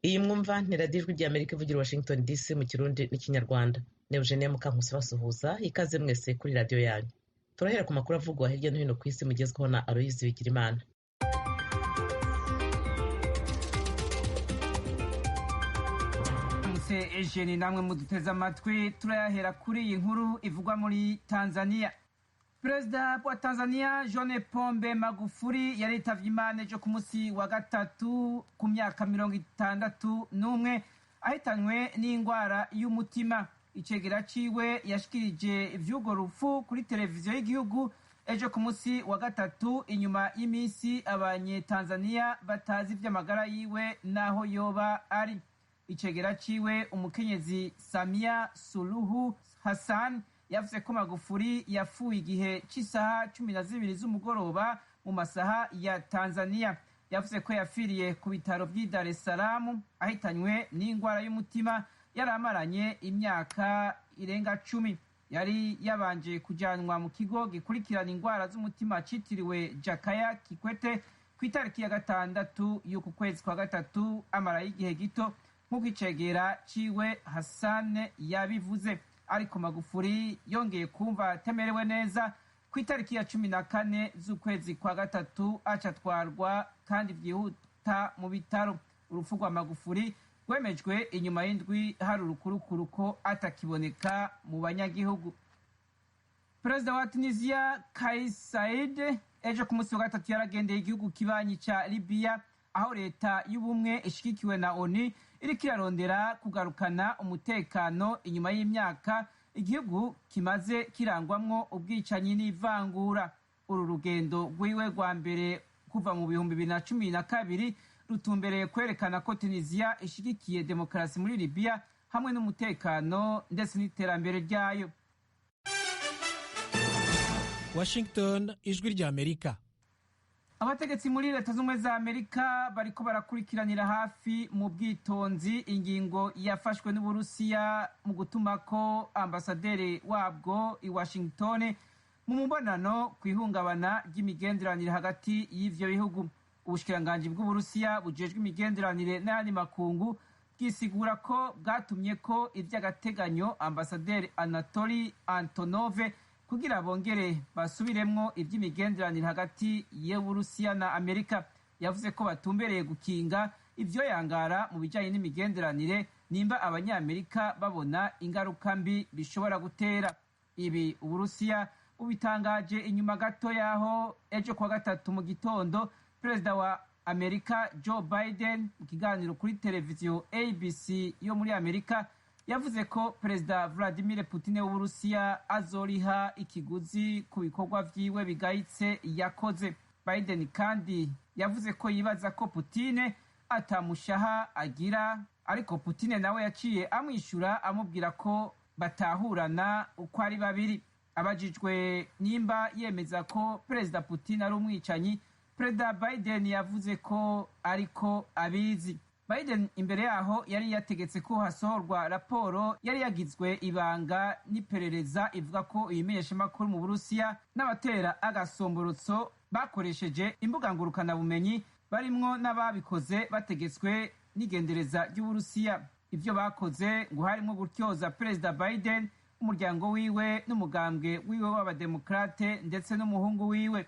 Iyi mwumva ni radiyo ijwi ry'Amerika ivugira i Washington DC mu Kirundi n'Ikinyarwanda. Ni Eugenie Mukankusi basuhuza, ikaze mwese kuri radiyo yanyu. Turahera ku makuru avugwa hirya no hino ku isi mugezweho na Aloyizi Bigirimana. Eugenie namwe muduteze amatwi, turayahera kuri iyi nkuru ivugwa muri Tanzania. Perezida wa Tanzania John Pombe Magufuli yaritavye Imana ejo ku musi wa gatatu ku myaka 61 ahitanywe n'ingwara y'umutima. Icegera ciwe yashikirije ivy'urwo rupfu kuri televiziyo y'igihugu ejo ku musi wa gatatu inyuma y'imisi abanyetanzania batazi ivy'amagara yiwe naho yoba ari. Icegera ciwe umukenyezi Samia Suluhu Hassan yavuze ko Magufuli yapfuye igihe c'isaha 12 z'umugoroba mu masaha ya Tanzania. Yavuze ko yapfiriye ku bitaro vy'i Dar es Salaam ahitanywe n'ingwara y'umutima yari amaranye imyaka irenga 10. Yari yabanje kujanwa mu kigo gikurikirana ingwara z'umutima citiriwe Jakaya Kikwete ku itariki ya 6 y'uku kwezi kwa gatatu amarayo igihe gito nk'uko icegera ciwe Hassan yabivuze. Ariko Magufuli yongeye kumva atemerewe neza ku itariki ya 14 z'ukwezi kwa gatatu acatwarwa kandi vyihuta mu bitaro. Urupfu rwa Magufuli rwemejwe inyuma y'indwi hari urukurukuru ko atakiboneka mu banyagihugu. Perezida wa Tunisia Kais Saied ejo ku musi wa gatatu yaragendeye igihugu kibanyi ca Libya aho leta y'ubumwe ishigikiwe na ONU iriko irarondera kugarukana umutekano inyuma y'imyaka igihugu kimaze kirangwamwo ubwicanyi n'ivangura. Uru rugendo rwiwe rwa mbere kuva mu 2012 rutumbereye kwerekana ko Tunisia ishigikiye demokarasi muri Libya hamwe n'umutekano ndetse n'iterambere ryayo. Washington, ijwi ry'Amerika. Abategetsi muri leta z'ubumwe za Amerika bariko barakurikiranira hafi mu bwitonzi ingingo yafashwe n'Uburusiya mu gutumako ambasaderi wabwo i Washington mu mubonano kw'ihungabana ry'imigenderanire hagati y'ivyo bihugu. Ubushikiranganji bw'Uburusiya bujejwe imigenderanire n'ayandi makungu bwisigura ko bwatumye ko ivy'agateganyo ambasaderi Anatoly Antonov kugira bongere basubiremwo ivy'imigenderanire hagati y'Uburusiya na Amerika. Yavuze ko batumbereye gukinga ivyo yangara mu bijanye n'imigenderanire nimba abanyamerika babona ingaruka mbi bishobora gutera. Ibi Uburusiya bubitangaje inyuma gato yaho ejo kwa gatatu mu gitondo perezida wa Amerika Joe Biden mu kiganiro kuri televiziyo ABC yo muri Amerika yavuze ko perezida Vladimir Putin w'Uburusiya azoriha ikiguzi ku bikorwa vyiwe bigayitse yakoze. Biden kandi yavuze ko yibaza ko Putin atamushaha agira, ariko Putin nawe yaciye amwishura amubwira ko batahurana uko ari babiri. Abajijwe nimba yemeza ko perezida Putin ari umwicanyi, perezida Biden yavuze ko ariko abizi. Biden imbere yaho yari yategetse ko hasohorwa raporo yari yagizwe ibanga n'iperereza ivuga ko ibimenyeshamakuru mu Burusiya n'abatera agasomborotso bakoresheje imbuga ngurukanabumenyi barimwo n'ababikoze bategetswe n'igendereza ry'Uburusiya. Ivyo bakoze ngo harimwo gutyoza perezida Biden, umuryango wiwe n'umugambwe wiwe w'abademokrate ndetse n'umuhungu wiwe.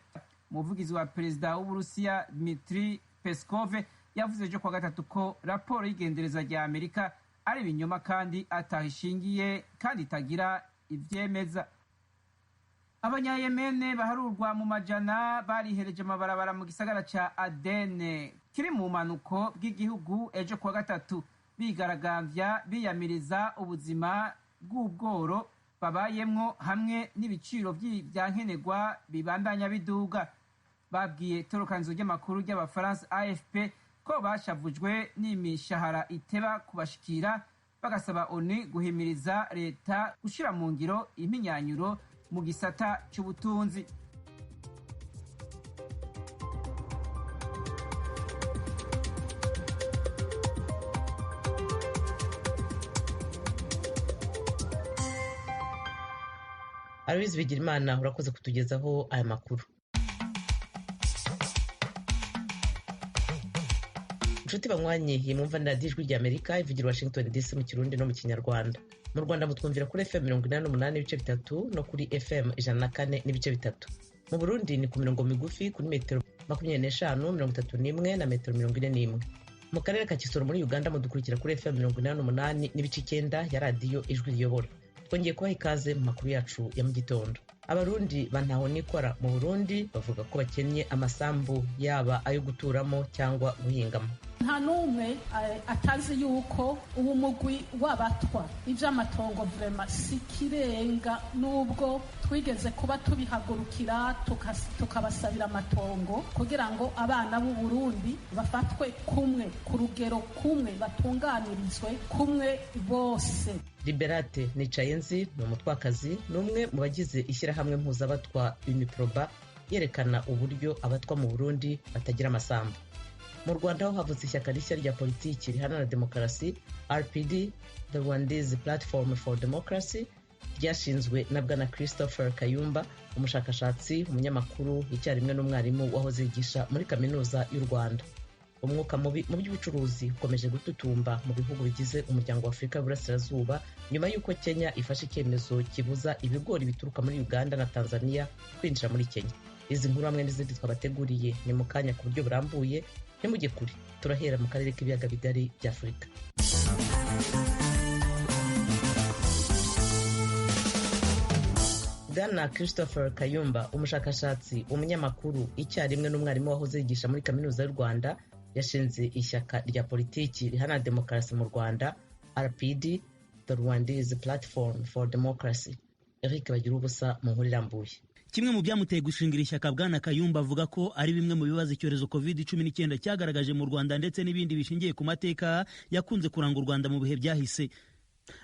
Umuvugizi wa perezida w'Uburusiya Dmitry Peskov yavuze ejo kwa gatatu ko raporo y'igendereza rya Amerika ari ibinyoma kandi atahishingiye kandi itagira ivyemeza. Abanyayemene baharurwa mu majana barihereje amabarabara mu gisagara ca Aden kiri mu manuko bw'igihugu ejo kwa gatatu bigaragambya biyamiriza ubuzima bw'ubworo babayemwo hamwe n'ibiciro vy'ivyankenerwa bibandanya biduga. Babwiye itorokanizo ry'amakuru ry'Abafaransa AFP ko bashavujwe n'imishahara iteba kubashikira, bagasaba ONU guhimiriza leta gushira mu ngiro iminyanyuro mu gisata c'ubutunzi. Aloyizi Bigirimana urakoze kutugezaho aya makuru. inshuti banywanyi iyi mwumva ni radiyo ijwi ry'Amerika ivugira Washington DC mu Kirundi no mu Kinyarwanda. Mu Rwanda mutwumvira kuri FM 88 n'ibice bitatu no kuri FM 104 n'ibice bitatu. Mu Burundi ni ku mirongo migufi kuri metero 25, 31 na metero 41. Mu karere ka Kisoro muri Uganda mudukurikira kuri FM 88 n'ibice 9 ya radiyo ijwi riyobora. Twongeye kubaha ikaze mu makuru yacu ya mu gitondo. Abarundi bantaho nikora mu Burundi bavuga ko bakennye amasambu yaba ayo guturamo cyangwa guhingamo. Nta numwe atazi yuko ubu mugwi w'abatwa ivy'amatongo vraiment sikirenga, nubwo twigeze kuba tubihagurukira tukabasabira amatongo kugira ngo abana b'u Burundi bafatwe kumwe ku rugero kumwe, batunganirizwe kumwe bose. Liberate Nicayenzi ni umutwakazi n'umwe mu bagize ishyirahamwe mpuzabatwa Uniproba yerekana uburyo abatwa mu Burundi batagira amasambu. Mu Rwanda ho havutse ishyaka rishya rya politiki riharanira demokarasi RPD, The Rwandese Platform for Democracy, ryashinzwe na Bwana Christopher Kayumba, umushakashatsi, umunyamakuru, icyarimwe n'umwarimu wahoze yigisha muri kaminuza y'u Rwanda. Umwuka mubi mu by'ubucuruzi ukomeje gututumba mu bihugu bigize umuryango wa Afurika y'Uburasirazuba nyuma y'uko Kenya ifashe icyemezo kibuza ibigori bituruka muri Uganda na Tanzania kwinjira muri Kenya. Izi nkuru hamwe n'izindi twabateguriye ni mu kanya ku buryo burambuye. Nimujye kure, turahera mu karere k'ibiyaga bigari bya Afurika. Bwana Christopher Kayumba, umushakashatsi, umunyamakuru, icyarimwe n'umwarimu wahoze yigisha muri kaminuza y'u Rwanda, yashinze ishyaka rya politiki riharanira demokarasi mu Rwanda RPD, The Rwandese Platform for Democracy. Eric Bagirubusa mu nkuru irambuye. Kimwe mu byamuteye gushingira ishyaka Bwana Kayumba avuga ko ari bimwe mu bibazo icyorezo COVID-19 cyagaragaje mu Rwanda ndetse n'ibindi bishingiye ku mateka yakunze kuranga u Rwanda mu bihe byahise.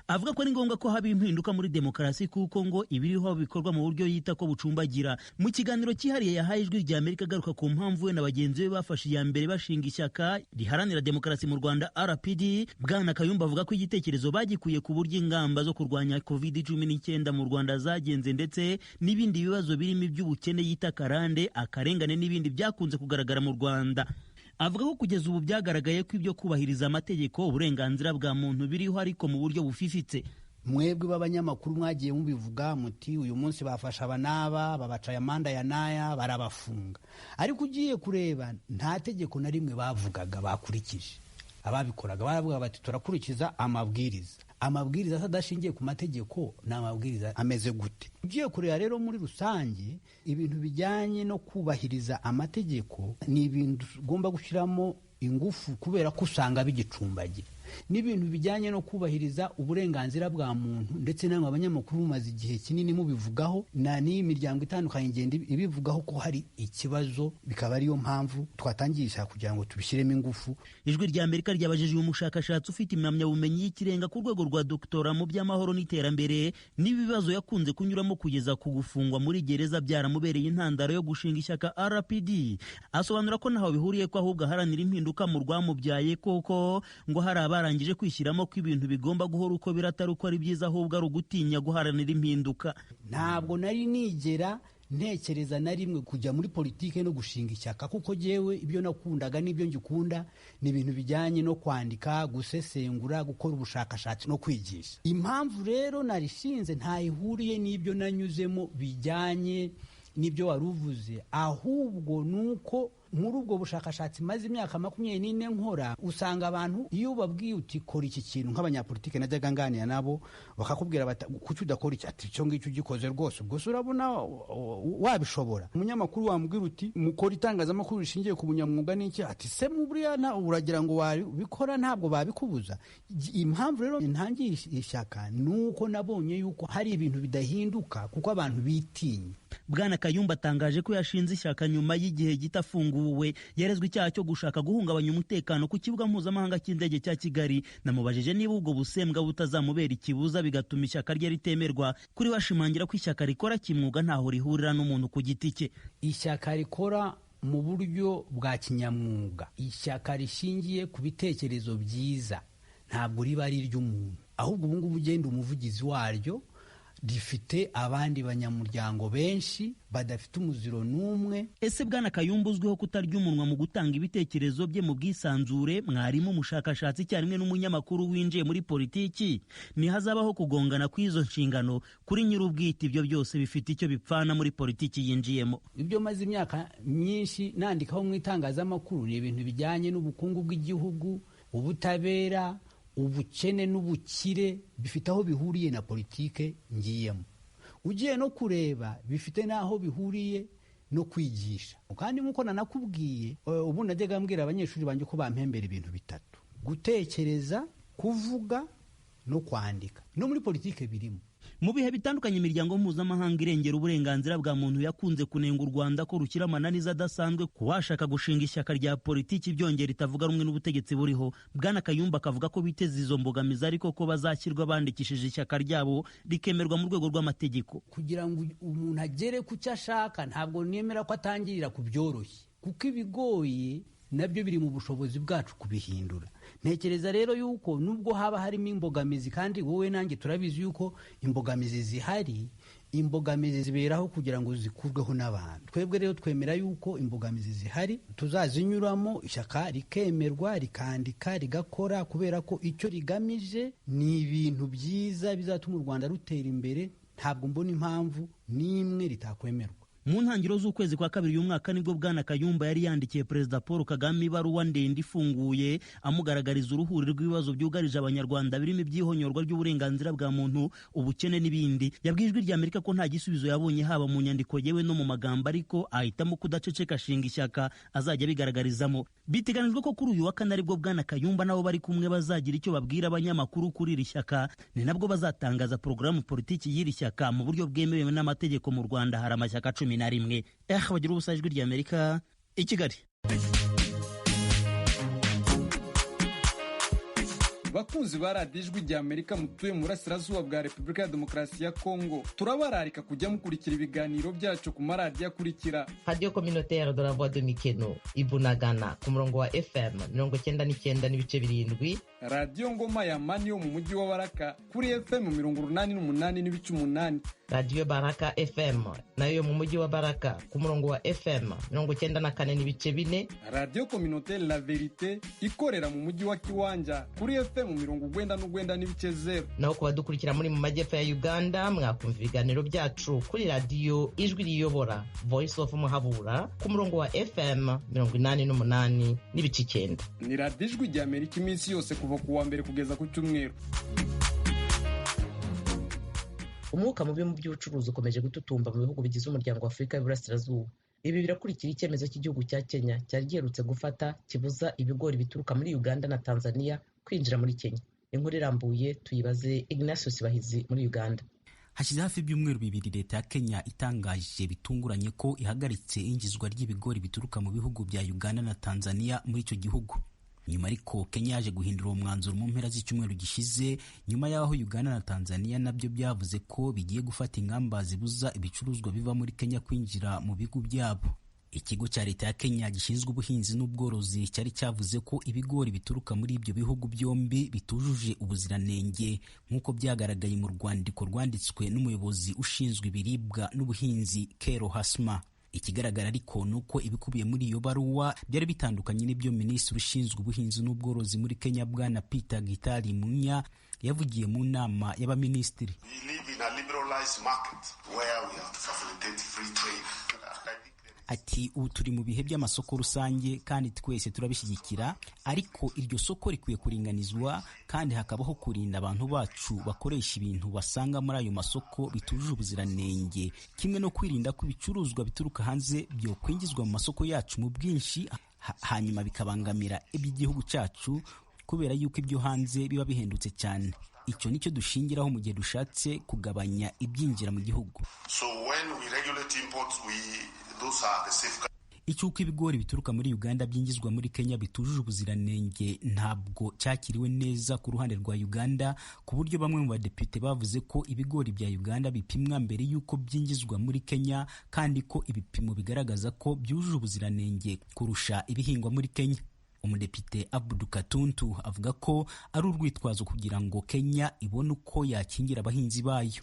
Avuga ko ari ngombwa ko haba impinduka muri demokarasi kuko ngo ibiriho bikorwa mu buryo yita ko bucumbagira. Mu kiganiro cyihariye yahaye ijwi ry'Amerika agaruka ku mpamvu we na bagenzi be bafashe iya mbere bashinga ishyaka riharanira demokarasi mu Rwanda RPD, Bwana Kayumba avuga ko igitekerezo bagikuye ku buryo ingamba zo kurwanya COVID-19 mu Rwanda zagenze ndetse n'ibindi bibazo birimo iby'ubukene yita karande, akarengane n'ibindi byakunze kugaragara mu Rwanda. Avuga ko kugeza ubu byagaragaye ko ibyo kubahiriza amategeko, uburenganzira bwa muntu biriho ariko mu buryo bufifitse. Mwebwe b'abanyamakuru mwagiye mubivuga muti uyu munsi bafasha abanaba babaca amanda ya naya barabafunga, ariko ugiye kureba nta tegeko na rimwe bavugaga bakurikije. Ababikoraga baravuga bati turakurikiza amabwiriza adashingiye ku mategeko. N'amabwiriza ameze gute? Ugiye kureba rero muri rusange ibintu bijyanye no kubahiriza amategeko ni ibintu ugomba gushyiramo ingufu kubera ko usanga bigicumbagira. N'ibintu bijyanye no kubahiriza uburenganzira bwa muntu ndetse namwe abanyamakuru mumaze igihe kinini mubivugaho, na n'iyi miryango itandukanye igenda ibivugaho ko hari ikibazo, bikaba ariyo mpamvu twatangisha kugira ngo tubishyiremo ingufu. Ijwi ry'Amerika ryabajije uyu mushakashatsi ufite impamyabumenyi y'ikirenga ku rwego rwa doktora mu by'amahoro n'iterambere n'ibibazo yakunze kunyuramo kugeza ku gufungwa muri gereza byaramubereye intandaro yo gushinga ishyaka RPD. Asobanura ko ntaho bihuriye ko ahubwo aharanira impinduka mu rwamubyaye, koko ngo hari barangije kwishyiramo ko ibintu bigomba guhora uko biratari uko ari byiza, ahubwo ari ugutinya guharanira impinduka. Ntabwo nari nigera ntekereza na rimwe kujya muri politike no gushinga ishyaka, kuko jewe ibyo nakundaga n'ibyo ngikunda ni ibintu bijyanye no kwandika, gusesengura, gukora ubushakashatsi no kwigisha. Impamvu rero narishinze ntayihuriye n'ibyo nanyuzemo bijyanye n'ibyo waruvuze, ahubwo nuko muri ubwo bushakashatsi maze imyaka 24 nkora, usanga abantu iyo babwiye uti kora iki kintu, nk'abanyapolitike najyaga nganira nabo bakakubwira bati kuki udakora iki, ati cyo ngicyo ugikoze rwose ubwo urabona wabishobora. Umunyamakuru wambwira uti mukora itangazamakuru rishingiye ku bunyamwuga n'iki, ati se muburiya uragira ngo wabikora ntabwo babikubuza. Impamvu rero ntangiye ishyaka nuko nabonye yuko hari ibintu bidahinduka kuko abantu bitinya. Bwana Kayumba atangaje ko yashinze ishyaka nyuma y'igihe gitafunguwe yarezwe icyaha cyo gushaka guhungabanya umutekano ku kibuga mpuzamahanga cy'indege cya Kigali. Namubajije niba ubwo busembwa butazamubera ikibuza bigatuma ishyaka rye ritemerwa. Kuri washimangira ko ishyaka rikora kimwuga ntaho rihurira n'umuntu ku giti cye. Ishyaka rikora mu buryo bwa kinyamwuga, ishyaka rishingiye ku bitekerezo byiza, ntabwo riba ari iry'umuntu, ahubwo ubu ngubu ugenda umuvugizi waryo rifite abandi banyamuryango benshi badafite umuziro n'umwe. Ese Bwana Kayumba uzwiho kutarya umunwa mu gutanga ibitekerezo bye mu bwisanzure, mwarimu, umushakashatsi icyarimwe n'umunyamakuru winjiye muri politiki, ntihazabaho kugongana kw'izo nshingano kuri nyir'ubwite? Ibyo byose bifite icyo bipfana muri politiki yinjiyemo. Ibyo maze imyaka myinshi nandikaho mu itangazamakuru ni ibintu bijyanye n'ubukungu bw'igihugu, ubutabera, ubukene n'ubukire, bifite aho bihuriye na politike ngiyemo. Ugiye no kureba bifite n'aho bihuriye no kwigisha. Kandi nk'uko nanakubwiye, ubu najyaga mbwira abanyeshuri banjye ko bampembera ibintu bitatu: gutekereza, kuvuga no kwandika. No muri politike birimo. Mu bihe bitandukanye imiryango mpuzamahanga irengera uburenganzira bwa muntu yakunze kunenga u Rwanda ko rushyira amananiza adasanzwe ku washaka gushinga ishyaka rya politiki byongera itavuga rumwe n'ubutegetsi buriho. Bwana Kayumba akavuga ko biteze izo mbogamizi, ariko ko bazashyirwa bandikishije ishyaka ryabo rikemerwa mu rwego rw'amategeko. Kugira ngo umuntu agere ku cyo ashaka, ntabwo nemera ko atangirira ku byoroshye, kuko ibigoye nabyo biri mu bushobozi bwacu kubihindura. Ntekereza rero yuko nubwo haba harimo imbogamizi, kandi wowe nanjye turabizi yuko imbogamizi zihari, imbogamizi ziberaho kugira ngo zikurweho n'abantu. Twebwe rero twemera yuko imbogamizi zihari tuzazinyuramo, ishyaka rikemerwa, rikandika, rigakora, kubera ko icyo rigamije ni ibintu byiza bizatuma u Rwanda rutera imbere. Ntabwo mbona impamvu n'imwe ritakwemerwa. Mu ntangiriro z'ukwezi kwa kabiri uyu mwaka nibwo Bwana Kayumba yari yandikiye Perezida Paul Kagame ibaruwa ndende ifunguye amugaragariza uruhuri rw'ibibazo byugarije Abanyarwanda birimo ibyihonyorwa ry'uburenganzira bwa muntu, ubukene n'ibindi. Yabwiye Ijwi ry'Amerika ko nta gisubizo yabonye haba mu nyandiko yewe no mu magambo, ariko ahitamo kudaceceka ashinga ishyaka azajya bigaragarizamo. Biteganijwe ko kuri uyu wa kane aribwo Bwana Kayumba nabo bari kumwe bazagira icyo babwira abanyamakuru kuri iri shyaka. Ni nabwo bazatangaza porogaramu politiki y'iri shyaka mu buryo bwemewe n'amategeko. Mu Rwanda hari amashyaka 11. Bagira ubusa, Ijwi ry'Amerika i Kigali. Bakunzi ba radiyo Ijwi ry'Amerika mutuye mu burasirazuba bwa Repubulika ya Demokarasi ya Kongo, turabararika kujya mukurikira ibiganiro byacu ku maradiyo akurikira: Radio Communautaire de la Voix de Mikeno Ibunagana ku murongo wa FM 99.7, Radio Ngoma ya Mani yo mu mujyi wa Baraka kuri FM 88.8, Radio Baraka FM nayo mu mujyi wa Baraka ku murongo wa FM 94.4, Radio Communautaire La Verite ikorera mu mujyi wa Kiwanja kuri FM 99.0. naho ku badukurikira muri mu majyepfo ya Uganda mwakumva ibiganiro byacu kuri Radio Ijwi Riyobora Voice of Muhabura ku murongo wa FM 88.9. Ni radiyo Ijwi ry'Amerika iminsi yose kuva ku wa mbere kugeza ku cyumweru. Umwuka mubi mu by'ubucuruzi ukomeje gututumba mu bihugu bigize umuryango wa Afurika y'Iburasirazuba. Ibi birakurikira icyemezo cy'igihugu cya Kenya cyari giherutse gufata kibuza ibigori bituruka muri Uganda na Tanzania kwinjira muri Kenya. Inkuru irambuye tuyibaze Ignatius Bahizi muri Uganda. Hashize hafi ibyumweru bibiri leta ya Kenya itangaje bitunguranye ko ihagaritse ingizwa ry'ibigori bituruka mu bihugu bya Uganda na Tanzania muri icyo gihugu. Nyuma ariko Kenya yaje guhindura uwo mwanzuro mu mpera z'icyumweru gishize, nyuma y'aho Uganda na Tanzania nabyo byavuze ko bigiye gufata ingamba zibuza ibicuruzwa biva muri Kenya kwinjira mu bihugu byabo. Ikigo cya leta ya Kenya gishinzwe ubuhinzi n'ubworozi cyari cyavuze ko ibigori bituruka muri ibyo bihugu byombi bitujuje ubuziranenge, nk'uko byagaragaye mu rwandiko rwanditswe n'umuyobozi ushinzwe ibiribwa n'ubuhinzi Kero Hasma. Ikigaragara ariko nuko ibikubiye muri iyo baruwa byari bitandukanye n'ibyo Minisitiri ushinzwe ubuhinzi n'ubworozi muri Kenya Bwana Peter Gitari Munya yavugiye mu nama y'abaminisitiri. Ati ubu turi mu bihe by'amasoko rusange kandi twese turabishyigikira, ariko iryo soko rikwiye kuringanizwa kandi hakabaho kurinda abantu bacu bakoresha ibintu basanga muri ayo masoko bitujuje ubuziranenge, kimwe no kwirinda ko ibicuruzwa bituruka hanze byo kwinjizwa mu masoko yacu mu bwinshi hanyuma bikabangamira iby'igihugu cyacu, kubera yuko ibyo hanze biba bihendutse cyane. Icyo nicyo dushingiraho mu gihe dushatse kugabanya ibyinjira mu gihugu. Icyuko ibigori bituruka muri Uganda byingizwa muri Kenya bitujuje ubuziranenge ntabwo cyakiriwe neza ku ruhande rwa Uganda, ku buryo bamwe mu badepite bavuze ko ibigori bya Uganda bipimwa mbere y'uko byingizwa muri Kenya, kandi ko ibipimo bigaragaza ko byujuje ubuziranenge kurusha ibihingwa muri Kenya. Umudepite Abdu Katuntu avuga ko ari urwitwazo kugira ngo Kenya ibone uko yakingira abahinzi bayo.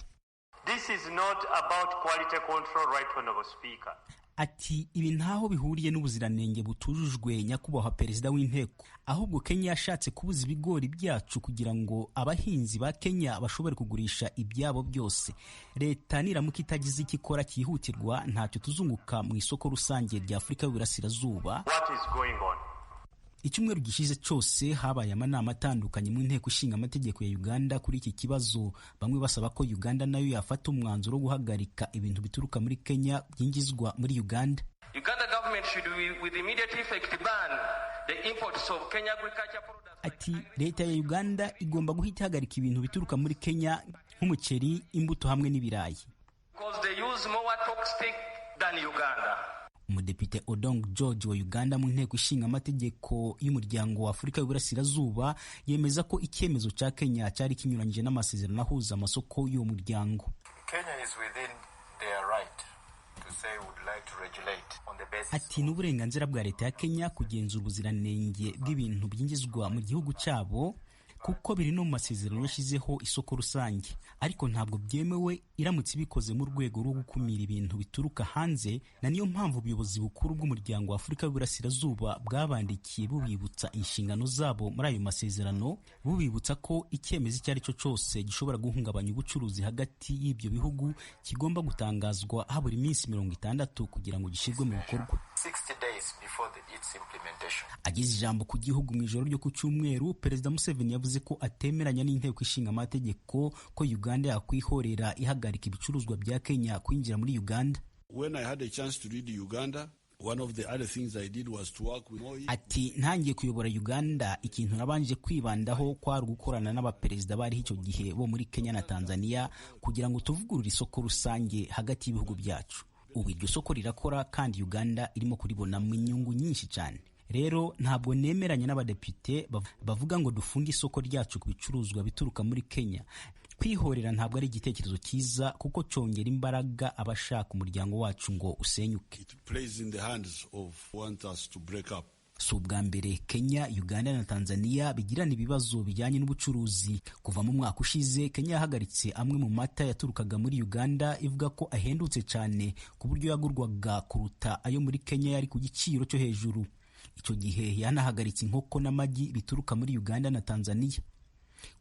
This is not about quality control, right, Honorable Speaker. Ati ibi ntaho bihuriye n'ubuziranenge butujujwe nyakubahwa perezida w'inteko, ahubwo Kenya yashatse kubuza ibigori byacu kugira ngo abahinzi ba Kenya bashobore kugurisha ibyabo byose. Leta niramuka itagize icyo ikora cyihutirwa ntacyo tuzunguka mu isoko rusange rya Afurika y'Uburasirazuba. What is going on? Icyumweru gishize cyose habaye amanama atandukanye mu nteko ishinga amategeko ya Uganda kuri iki kibazo, bamwe basaba ko Uganda nayo yafata umwanzuro wo guhagarika ibintu bituruka muri Kenya byinjizwa muri Uganda. Uganda government should with immediate effect ban the imports of Kenya agriculture products. Ati leta ya Uganda igomba guhita ihagarika ibintu bituruka muri Kenya nk'umuceri, imbuto hamwe n'ibirayi. Because they use more toxic than Uganda. Umudepite Odong George wa Uganda mu nteko ishinga amategeko y'umuryango wa Afurika y'Uburasirazuba yemeza ko icyemezo cya Kenya cyari kinyuranyije n'amasezerano ahuza amasoko y'uwo muryango. Kenya is within their right to say would like to regulate on the basis. Ati n'uburenganzira bwa leta ya Kenya kugenzura ubuziranenge bw'ibintu byinjizwa mu gihugu cyabo kuko biri no mu masezerano yashyizeho isoko rusange, ariko ntabwo byemewe iramutse bikoze mu rwego rwo gukumira ibintu bituruka hanze, na niyo mpamvu ubuyobozi bukuru bw'umuryango wa Afurika y'Uburasirazuba bwabandikiye bubibutsa inshingano zabo muri ayo masezerano, bubibutsa ko icyemezo icyo ari cyo cyose gishobora guhungabanya ubucuruzi hagati y'ibyo bihugu kigomba gutangazwa habura iminsi 60 kugira ngo gishyirwe mu bikorwa. 60 days before its implementation. Ageze ijambo ku gihugu mu ijoro ryo ku cyumweru, Perezida Museveni yavuze ko atemeranya n'inteko ishinga amategeko ko Uganda yakwihorera ihagarika ibicuruzwa bya Kenya kwinjira muri Uganda. When I had a chance to read Uganda, one of the other things I did was to work with Moi. Ati ntangiye kuyobora Uganda, ikintu nabanje kwibandaho kwari gukorana n'abaperezida bari icyo gihe bo muri Kenya na Tanzania kugira ngo tuvugurure isoko rusange hagati y'ibihugu byacu. Ubu iryo soko rirakora kandi Uganda irimo kuribona mu nyungu nyinshi cyane. Rero ntabwo nemeranya n'abadepite bavuga ngo dufunge isoko ryacu ku bicuruzwa bituruka muri Kenya. Kwihorera ntabwo ari igitekerezo cyiza kuko cyongera imbaraga abashaka umuryango wacu ngo usenyuke. It plays in the hands of want us to break up. Si ubwa mbere Kenya, Uganda na Tanzania bigirana ibibazo bijyanye n'ubucuruzi. Kuva mu mwaka ushize, Kenya yahagaritse amwe mu mata yaturukaga muri Uganda ivuga ko ahendutse cyane ku buryo yagurwaga kuruta ayo muri Kenya yari ku giciro cyo hejuru. Icyo gihe yanahagaritse inkoko n'amagi bituruka muri Uganda na Tanzania.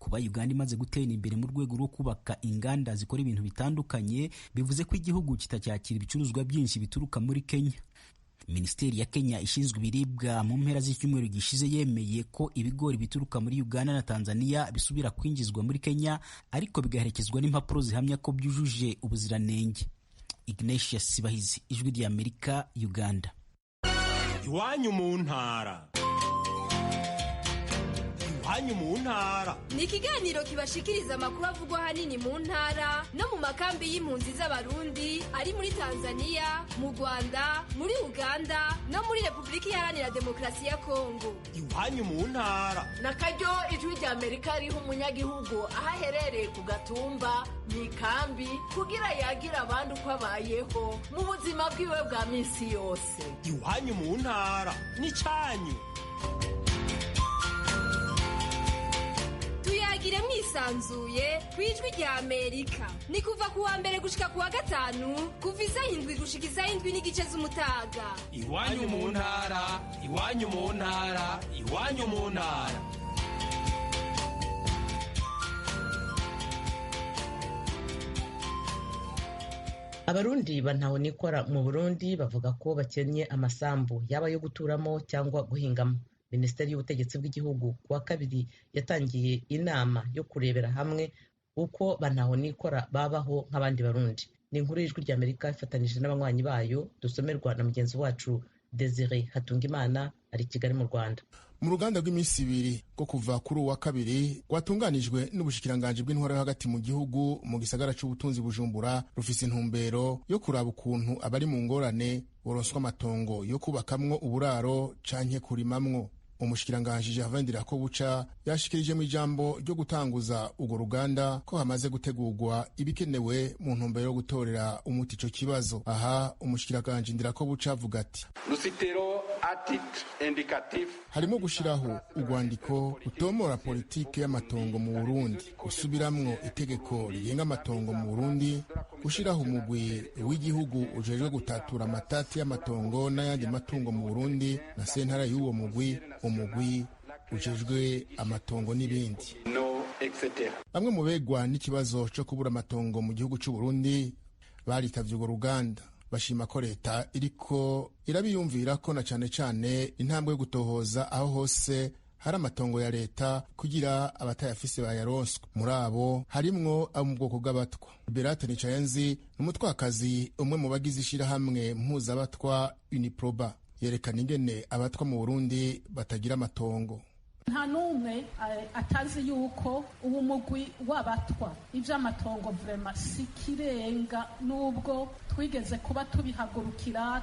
Kuba Uganda imaze gutera imbere mu rwego rwo kubaka inganda zikora ibintu bitandukanye, bivuze ko igihugu kitacyakira ibicuruzwa byinshi bituruka muri Kenya. Minisiteri ya Kenya ishinzwe ibiribwa mu mpera z'icyumweru gishize yemeye ko ibigori bituruka muri Uganda na Tanzania bisubira kwinjizwa muri Kenya, ariko bigaherekezwa n'impapuro zihamya ko byujuje ubuziranenge. Ignatius Sibahizi, Ijwi ry'Amerika, Uganda. Iwanyu mu ntara. Iwanyu mu ntara ni ikiganiro kibashikiriza amakuru avugwa ahanini mu ntara no mu makambi y'impunzi z'Abarundi ari muri Tanzania, mu Rwanda, muri Uganda no muri Repubulika Iharanira Demokarasi ya Kongo. Iwanyu mu ntara nakaryo Ijwi ry'Amerika riha umunyagihugu aho aherereye ku gatumba mu ikambi kugira yagira abandi uko abayeho mu buzima bwiwe bwa minsi yose. Iwanyu mu ntara ni cyanyu. Tuyagire mwisanzuye ku Ijwi ry'Amerika. Ni kuva ku wa mbere gushika ku wa gatanu kuva isaha 7 gushika isaha 7:30 z'umutaga. Iwanyu mu ntara, iwanyu mu ntara, iwanyu mu ntara. Abarundi bantaho nikora mu Burundi bavuga ko bakennye amasambu yaba yo guturamo cyangwa guhingamo. Minisiteri y'Ubutegetsi bw'Igihugu kuwa kabiri yatangiye inama yo kurebera hamwe uko bantaho nikora babaho nk'abandi Barundi. Ni inkuru y'Ijwi ry'Amerika ifatanije n'abanywanyi bayo, dusomerwa na mugenzi wacu Desire Hatungimana ari Kigali mu Rwanda. Mu ruganda rw'iminsi 2 rwo kuva kuri uwa kabiri rwatunganijwe n'ubushikiranganje bw'intwaro yo hagati mu gihugu mu gisagara c'ubutunzi Bujumbura, rufise intumbero yo kuraba ukuntu abari mu ngorane boronswa amatongo yo kubakamwo uburaro canke kurimamwo. umushikiranganji Gervais Ndirakobuca yashikirije mu ijambo ryo gutanguza urwo ruganda ko hamaze gutegurwa ibikenewe mu ntumbero yo gutorera umuti ico kibazo. Aha umushikiranganji Ndirakobuca avuga ati harimo gushiraho urwandiko rutomora politike y'amatongo mu Burundi, gusubiramwo itegeko rigenga amatongo mu Burundi, gushiraho umugwi w'igihugu ujejwe gutatura amatati y'amatongo n'ayandi matungo mu Burundi na sentara y'uwo mugwi, umugwi ujejwe amatongo n'ibindi. Bamwe mu begwa n'ikibazo cyo kubura amatongo mu gihugu cy'u Burundi baritavye urwo ruganda, bashima ko leta iriko irabiyumvira ko na cane cane intambwe yo gutohoza aho hose hari amatongo ya leta kugira abatayafise bayaronswe. Muri abo harimwo abo mu bwoko bw'abatwa. Berate Nicayenzi n'umutwakazi umwe mu bagize ishirahamwe mpuzabatwa Uniproba, yerekana ingene abatwa mu Burundi batagira amatongo. nta n'umwe atazi yuko ubu mugwi w'abatwa ivy'amatongo vrema si kirenga, n'ubwo twigeze kuba tubihagurukira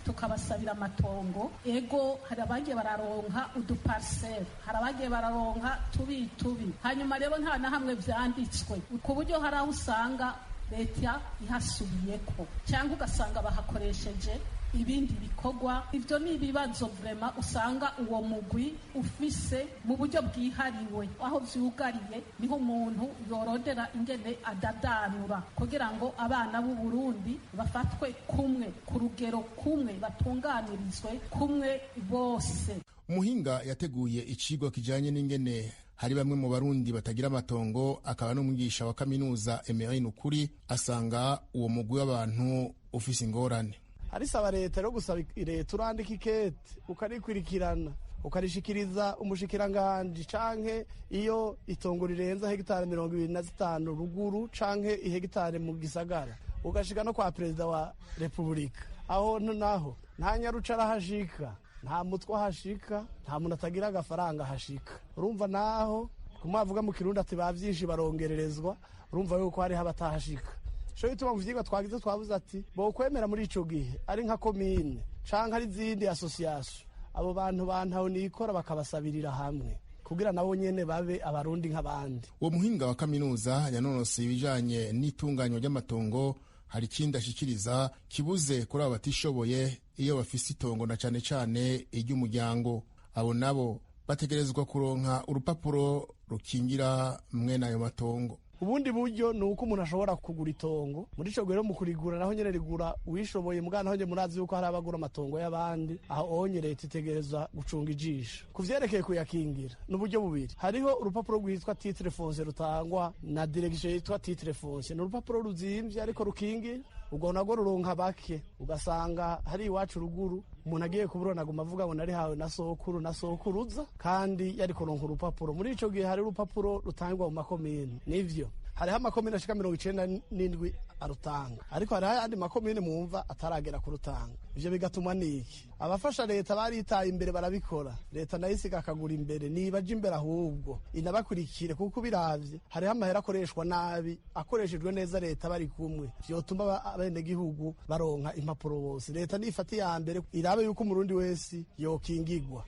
tukabasabira amatongo. Ego hari abagiye bararonka uduparsele, hari abagiye bararonka tubi, hanyuma rero nta na hamwe vyanditswe, ku buryo hari aho usanga leta ihasubiyeko cyangwa ugasanga bahakoresheje ibindi bikorwa. Ivyo ni ibibazo vrema usanga uwo mugwi ufise mu buryo bwihariwe. Aho vyugariye niho umuntu yorondera ingene adadanura kugira ngo abana b'u Burundi bafatwe kumwe, ku rugero kumwe, batunganirizwe kumwe bose. Umuhinga yateguye icigwa kijanye n'ingene hari bamwe mu Barundi batagira amatongo, akaba n'umwigisha wa kaminuza Emery Nukuri, asanga uwo mugwi w'abantu ufise ingorane. Arisaba leta rero gusaba leta urandika ikete ukarikurikirana ukarishikiriza umushikiranganje, canke iyo itongo rirenza hegitari 25 ruguru canke ihegitari mu gisagara ugashika no kwa perezida wa repubulika. Aho naho nta nyarucara hashika, nta mutwa hashika, nta muntu atagira agafaranga hashika. Urumva naho kumavuga mu Kirundi ati bavyinshi barongererezwa, urumva yuko hari habatahashika. Sho ituma mu vyigwa twagize twavuze ati bo kwemera muri ico gihe ari nka komine canke ari zindi association, abo bantu bantaho nikora bakabasabirira hamwe kugira nabo nyene babe abarundi nk'abandi. Uwo muhinga wa kaminuza yanonose ibijanye n'itunganywa ry'amatongo. Hari ikindi ashikiriza kibuze kuri abo batishoboye iyo bafise itongo na cane cane iry'umuryango. Abo nabo bategerezwa kuronka urupapuro rukingira mwene ayo matongo. Ubundi buryo ni uko umuntu ashobora kugura itongo, muri ico gihe mu kurigura naho nyene rigura uwishoboye, mugana naho nyene murazi yuko hari abagura amatongo y'abandi, aho onye leta itegereza gucunga ijisho. Kuvyerekeye kuyakingira n'uburyo bubiri, hariho urupapuro rwitwa titre foncier rutangwa na direction yitwa titre foncier. Ni urupapuro ruzimvye ariko rukingira, ubwo nago ruronka bake, ugasanga hari iwacu ruguru umuntu agiye kuburona aguma avuga ngo nari hawe na sokuru na sokuruza, kandi yari kuronka urupapuro. Muri ico gihe hari urupapuro rutangwa mu makomine, nivyo hariho amakomine ashika 97 arutanga, ariko hariho ayandi makomine mwumva ataragera kurutanga. Ivyo bigatuma niki abafasha leta baritaye imbere barabikora, leta nayo isiga akagura imbere, nibaje imbere ahubwo inabakurikire, kuko biravye hariho amahera akoreshwa nabi. Akoreshejwe neza leta bari kumwe vyotuma abene gihugu baronka impapuro bose. Leta nifati ya mbere irabe yuko umurundi wese yokingigwa.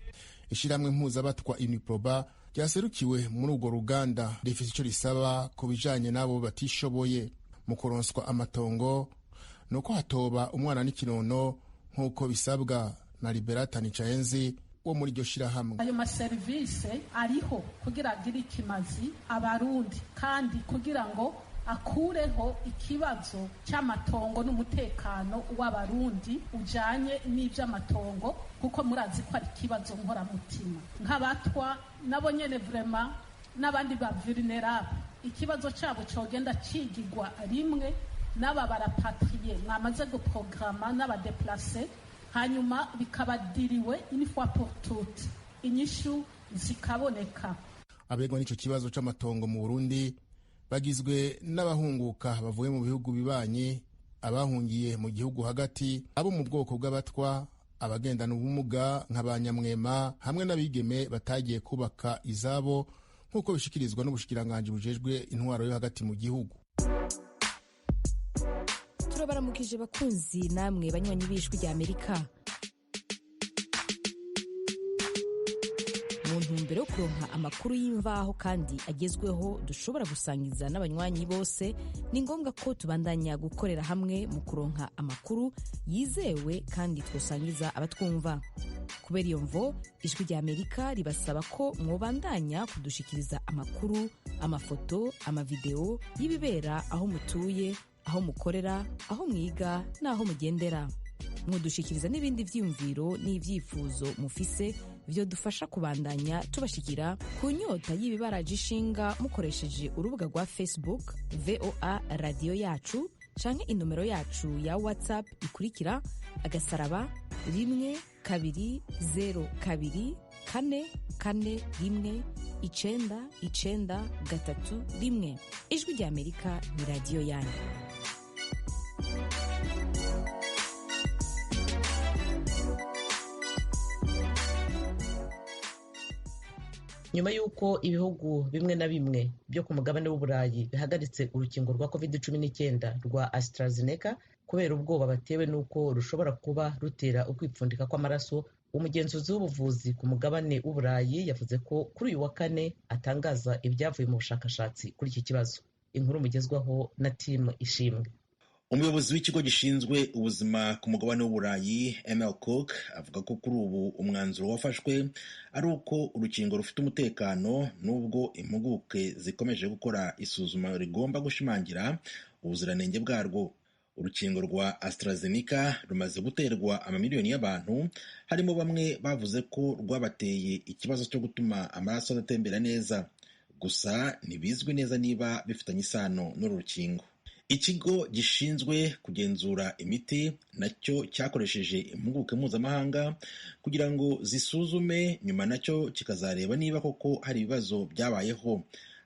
Ishiramwe mpuzabatwa Uniproba ryaserukiwe muri urwo ruganda rifise ico risaba ku bijanye n'abo batishoboye mu kuronswa amatongo, nuko hatoba umwana n'ikinono nk'uko bisabwa na Liberata Nicayenzi wo muri iryo shirahamwe. Ayo maserivise ariho kugira agire ikimazi abarundi, kandi kugira ngo akureho ikibazo cy'amatongo n'umutekano w'abarundi ujanye n'ivy'amatongo, kuko murazi ko ari ikibazo nkoramutima. Nk'abatwa nabo nyene vrema n'abandi ba vulnerable, ikibazo cyabo cogenda cigigwa rimwe n'aba barapatriye mwamaze guprograma n'abadeplace, hanyuma bikabadiriwe une fois pour toutes, inyishu zikaboneka. Abegwa n'ico kibazo c'amatongo mu Burundi bagizwe n'abahunguka bavuye mu bihugu bibanye, abahungiye mu gihugu hagati, abo mu bwoko bw'abatwa, abagendana ubumuga nk'abanyamwema, hamwe n'abigeme batagiye kubaka izabo nk'uko bishikirizwa n'ubushikiranganje bujejwe intwaro yo hagati mu gihugu. Turabaramukije bakunzi namwe banywanyi b'ijwi rya Amerika. mu ntumbero yo kuronka amakuru y'imvaho kandi agezweho dushobora gusangiza n'abanywanyi bose, ni ngombwa ko tubandanya gukorera hamwe mu kuronka amakuru yizewe kandi twosangiza abatwumva. Kubera iyo mvo, Ijwi ry'Amerika ribasaba ko mwobandanya kudushikiriza amakuru, amafoto, amavideo y'ibibera aho mutuye, aho mukorera, aho mwiga n'aho mugendera. Mudushikiriza n'ibindi vyiyumviro n'ivyifuzo mufise vyo dufasha kubandanya tubashikira ku nyota y'ibibaraje ishinga mukoresheje urubuga rwa Facebook VOA Radio Yacu canke inomero yacu ya WhatsApp ikurikira *12044419931. Ijwi ry'Amerika ni radio yanyu. nyuma y'uko ibihugu bimwe na bimwe byo ku mugabane w'uburayi bihagaritse urukingo rwa covid-19 rwa AstraZeneca kubera ubwoba batewe n'uko rushobora kuba rutera ukwipfundika kw'amaraso, umugenzuzi w'ubuvuzi ku mugabane w'uburayi yavuze ko kuri uyu wa kane atangaza ibyavuye mu bushakashatsi kuri iki kibazo. Inkuru mugezwaho na timu Ishimwe. Umuyobozi w'ikigo gishinzwe ubuzima ku mugabane w'uburayi ML Cook avuga ko kuri ubu umwanzuro wafashwe ari uko urukingo rufite umutekano, nubwo impuguke zikomeje gukora isuzuma rigomba gushimangira ubuziranenge bwarwo. Urukingo rwa AstraZeneca rumaze guterwa amamiliyoni y'abantu, harimo bamwe bavuze ko rwabateye ikibazo cyo gutuma amaraso adatembera neza, gusa ntibizwi neza niba bifitanye isano n'uru rukingo. Ikigo gishinzwe kugenzura imiti nacyo cyakoresheje impuguke mpuzamahanga kugira ngo zisuzume, nyuma nacyo kikazareba niba koko hari ibibazo byabayeho.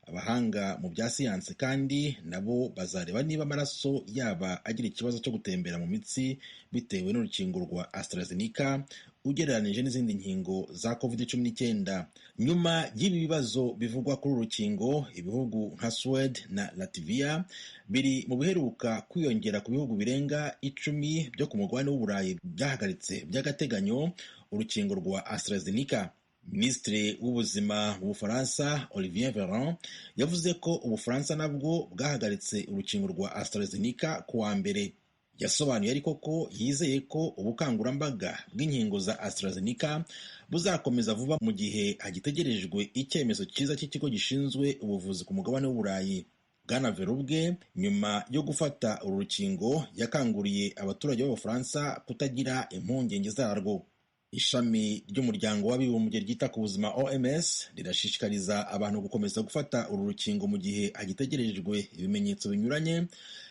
Abahanga mu bya siyansi kandi nabo bazareba niba amaraso yaba agira ikibazo cyo gutembera mu mitsi bitewe n'urukingo rwa AstraZeneca ugereranije n'izindi nkingo za covid-19. Nyuma y'ibi bibazo bivugwa kuri uru rukingo, ibihugu nka Sweden na Latvia biri mu biheruka kwiyongera ku bihugu birenga 10 byo ku mugabane w'uburayi byahagaritse by'agateganyo urukingo rwa AstraZeneca. Minisitiri w'ubuzima mu Bufaransa Olivier Véran yavuze ko Ubufaransa nabwo bwahagaritse urukingo rwa AstraZeneca ku wa mbere. Yasobanuye ariko ko yizeye ko ubukangurambaga bw'inkingo za AstraZeneca buzakomeza vuba mu gihe hagitegerejwe icyemezo cyiza cy'ikigo gishinzwe ubuvuzi ku mugabane w'uburayi. Bwana Véran ubwe nyuma yo gufata uru rukingo yakanguriye abaturage b'Abafaransa kutagira impungenge zarwo. Ishami ry'umuryango w'abibumbye ryita ku buzima OMS rirashishikariza abantu gukomeza gufata uru rukingo mu gihe hagitegerejwe ibimenyetso binyuranye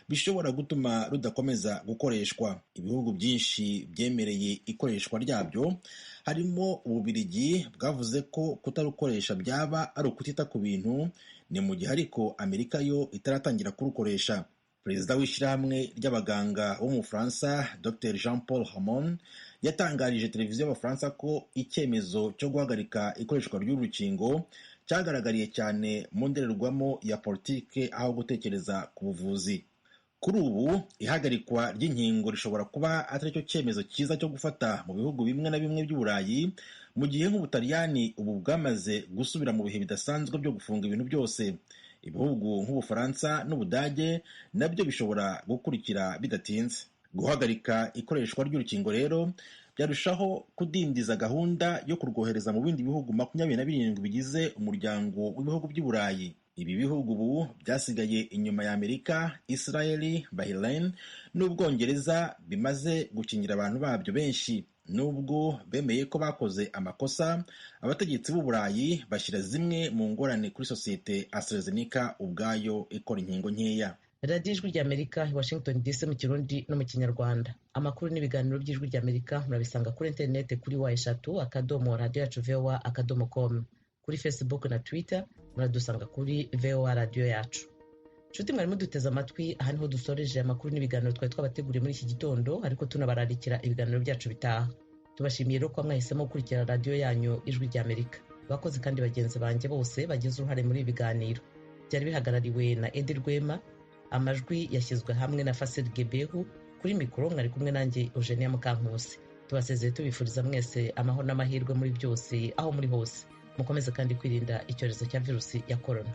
bishobora gutuma rudakomeza gukoreshwa. Ibihugu byinshi byemereye ikoreshwa ryabyo, harimo Ububiligi bwavuze ko kutarukoresha byaba ari ukutita ku bintu, ni mu gihe ariko Amerika yo itaratangira kurukoresha. Perezida w'ishyirahamwe ry'abaganga bo mu Bufaransa Dr Jean Paul Hamon yatangarije televiziyo y'Abafaransa ko icyemezo cyo guhagarika ikoreshwa ry'uru rukingo cyagaragariye cyane mu ndorerwamo ya politike aho gutekereza ku buvuzi. Kuri ubu ihagarikwa ry'inkingo rishobora kuba atari cyo cyemezo cyiza cyo gufata mu bihugu bimwe na bimwe by'uburayi, mu gihe nk'Ubutaliyani ubu bwamaze gusubira mu bihe bidasanzwe byo gufunga ibintu byose. Ibihugu nk'Ubufaransa n'Ubudage nabyo bishobora gukurikira bidatinze. Guhagarika ikoreshwa ry'urukingo rero byarushaho kudindiza gahunda yo kurwohereza mu bindi bihugu 27 bigize umuryango w'ibihugu by'uburayi. Ibi bihugu ubu byasigaye inyuma ya Amerika, Israeli, Bahrain n'Ubwongereza bimaze gukingira abantu babyo benshi. Nubwo bemeye ko bakoze amakosa, abategetsi b'uburayi bashyira zimwe mu ngorane kuri sosiyete AstraZeneca ubwayo ikora inkingo nkeya. radiyo ijwi ry'Amerika i Washington DC mu Kirundi no mu Kinyarwanda. Amakuru n'ibiganiro by'ijwi ry'Amerika murabisanga kuri interineti kuri wa3.radio.voa.com, kuri Facebook na Twitter muradusanga kuri VOA Radio Yacu. Nshuti mwari muduteze amatwi, aha niho dusoreje amakuru n'ibiganiro twari twabateguriye muri iki gitondo, ariko tunabararikira ibiganiro byacu bitaha. Tubashimiye rero ko mwahisemo gukurikira radiyo yanyu ijwi ry'Amerika. Bakoze kandi bagenzi banjye bose bagize uruhare muri ibi biganiro. Byari bihagarariwe na Edi Rwema, amajwi yashyizwe hamwe na Fasil Gebehu, kuri mikoro mwari kumwe nanjye Eugenia Mukankusi. Tubasezeye tubifuriza mwese amahoro n'amahirwe muri byose aho muri hose. mukomeze kandi kwirinda icyorezo cya virusi ya korona.